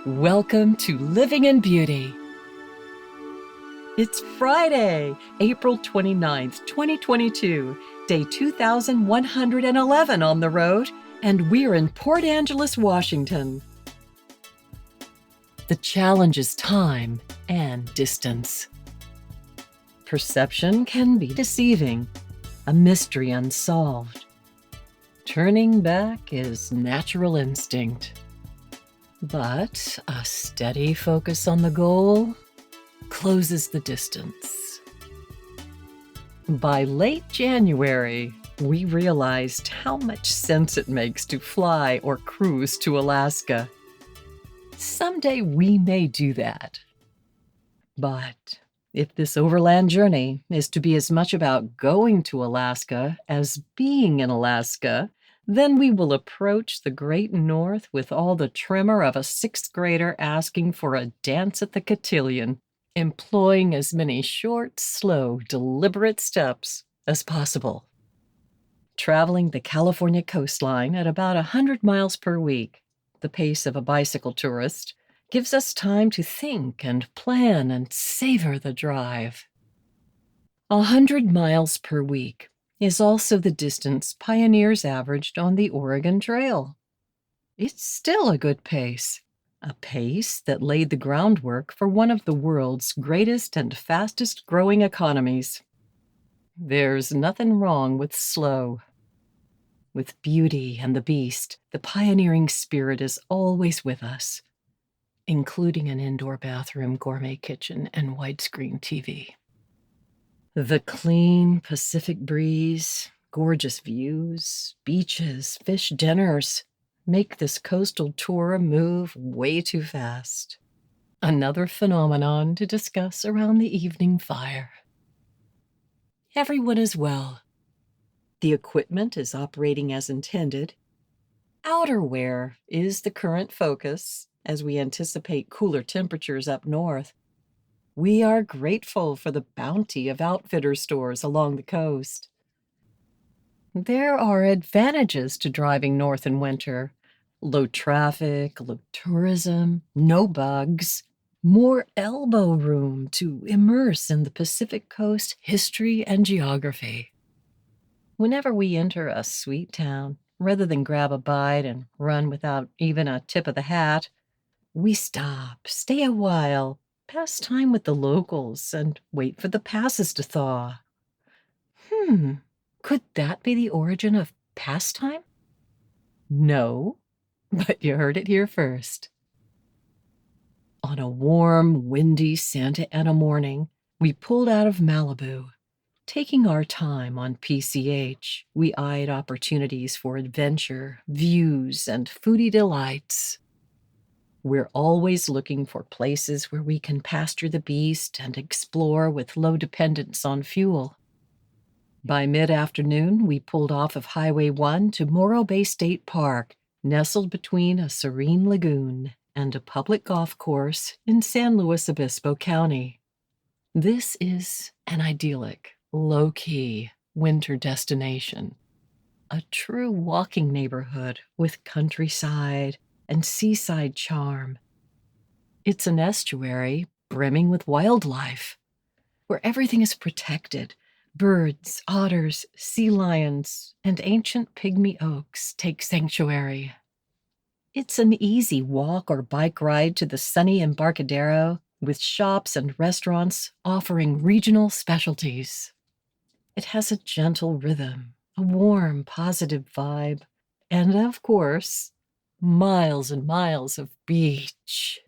Welcome to Living in Beauty. It's Friday, April 29th, 2022, day 2111 on the road, and we're in Port Angeles, Washington. The challenge is time and distance. Perception can be deceiving, a mystery unsolved. Turning back is natural instinct. But a steady focus on the goal closes the distance. By late January, we realized how much sense it makes to fly or cruise to Alaska. Someday we may do that. But if this overland journey is to be as much about going to Alaska as being in Alaska, then we will approach the great north with all the tremor of a sixth grader asking for a dance at the cotillion, employing as many short, slow, deliberate steps as possible. Traveling the California coastline at about 100 miles per week, the pace of a bicycle tourist, gives us time to think and plan and savor the drive. 100 miles per week is also the distance pioneers averaged on the Oregon Trail. It's still a good pace, a pace that laid the groundwork for one of the world's greatest and fastest growing economies. There's nothing wrong with slow. With Beauty and the Beast, the pioneering spirit is always with us, including an indoor bathroom, gourmet kitchen, and widescreen TV. The clean Pacific breeze, gorgeous views, beaches, fish dinners make this coastal tour move way too fast. Another phenomenon to discuss around the evening fire. Everyone is well. The equipment is operating as intended. Outerwear is the current focus as we anticipate cooler temperatures up north. We are grateful for the bounty of outfitter stores along the coast. There are advantages to driving north in winter. Low traffic, low tourism, no bugs, more elbow room to immerse in the Pacific Coast history and geography. Whenever we enter a sweet town, rather than grab a bite and run without even a tip of the hat, we stop, stay a while, pass time with the locals, and wait for the passes to thaw. Could that be the origin of pastime? No, but you heard it here first. On a warm, windy Santa Ana morning, we pulled out of Malibu. Taking our time on PCH, we eyed opportunities for adventure, views, and foodie delights. We're always looking for places where we can pasture the beast and explore with low dependence on fuel. By mid-afternoon, we pulled off of Highway 1 to Morro Bay State Park, nestled between a serene lagoon and a public golf course in San Luis Obispo County. This is an idyllic, low-key winter destination, a true walking neighborhood with countryside and seaside charm. It's an estuary brimming with wildlife, where everything is protected. Birds, otters, sea lions, and ancient pygmy oaks take sanctuary. It's an easy walk or bike ride to the sunny Embarcadero, with shops and restaurants offering regional specialties. It has a gentle rhythm, a warm, positive vibe, and of course, miles and miles of beach.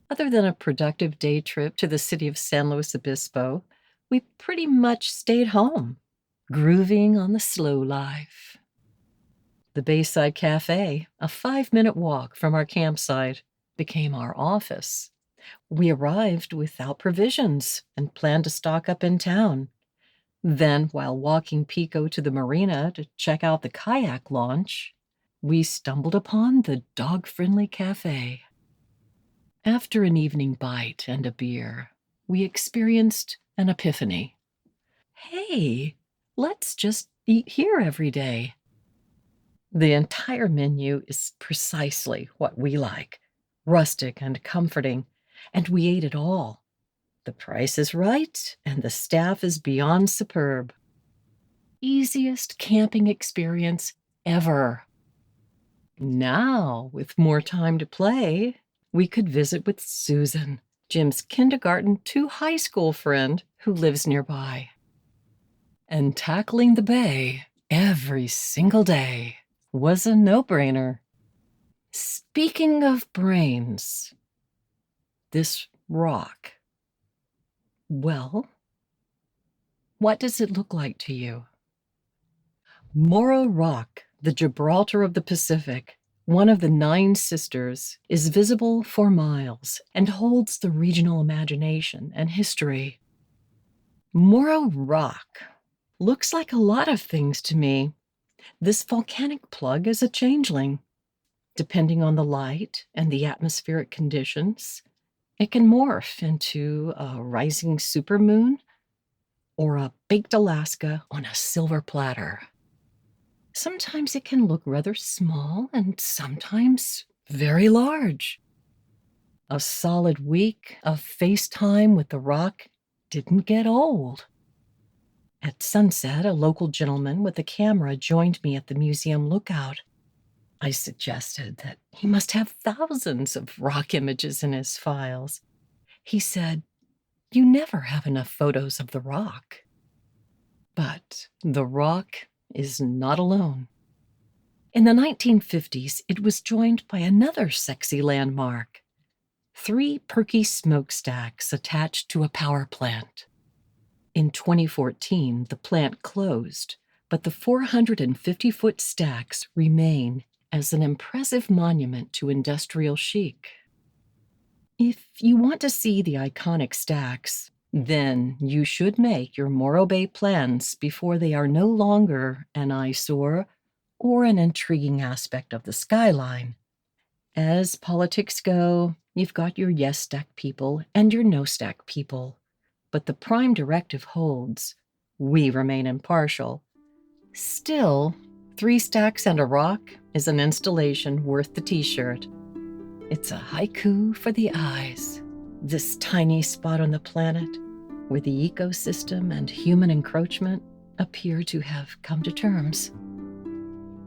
Other than a productive day trip to the city of San Luis Obispo, we pretty much stayed home, grooving on the slow life. The Bayside Cafe, a 5-minute walk from our campsite, became our office. We arrived without provisions and planned to stock up in town. Then, while walking Pico to the marina to check out the kayak launch, we stumbled upon the dog-friendly cafe. After an evening bite and a beer, we experienced an epiphany. Hey, let's just eat here every day. The entire menu is precisely what we like. rustic and comforting, and we ate it all. The price is right, and the staff is beyond superb. Easiest camping experience ever. Now, with more time to play, we could visit with Susan, Jim's kindergarten to high school friend who lives nearby. And tackling the bay every single day was a no-brainer. Speaking of brains, this rock, well, what does it look like to you? Morro Rock, the Gibraltar of the Pacific, one of the 9 sisters, is visible for miles and holds the regional imagination and history. Morro Rock looks like a lot of things to me. This volcanic plug is a changeling. Depending on the light and the atmospheric conditions, it can morph into a rising supermoon or a baked Alaska on a silver platter. Sometimes it can look rather small and sometimes very large. A solid week of FaceTime with the rock didn't get old. At sunset, a local gentleman with a camera joined me at the museum lookout. I suggested that he must have thousands of rock images in his files. He said, "You never have enough photos of the rock." But the rock is not alone. In the 1950s, it was joined by another sexy landmark, 3 perky smokestacks attached to a power plant. In 2014, the plant closed, but the 450-foot stacks remain as an impressive monument to industrial chic. If you want to see the iconic stacks, then you should make your Morro Bay plans before they are no longer an eyesore or an intriguing aspect of the skyline. As politics go, you've got your yes-stack people and your no-stack people, but the prime directive holds: we remain impartial. Still, 3 stacks and a rock is an installation worth the t-shirt. It's a haiku for the eyes, this tiny spot on the planet where the ecosystem and human encroachment appear to have come to terms.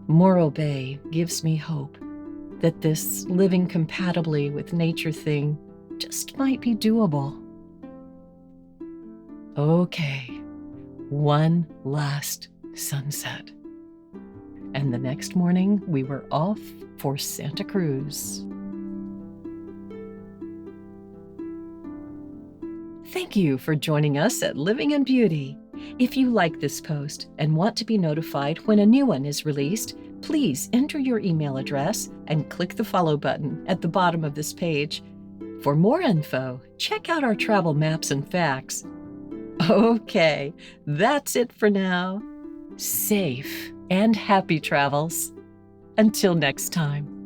Morro Bay gives me hope that this living compatibly with nature thing just might be doable. Okay, one last sunset. And the next morning, we were off for Santa Cruz. Thank you for joining us at Living in Beauty. If you like this post and want to be notified when a new one is released, please enter your email address and click the follow button at the bottom of this page. For more info, check out our travel maps and facts. Okay, that's it for now. Safe and happy travels. Until next time.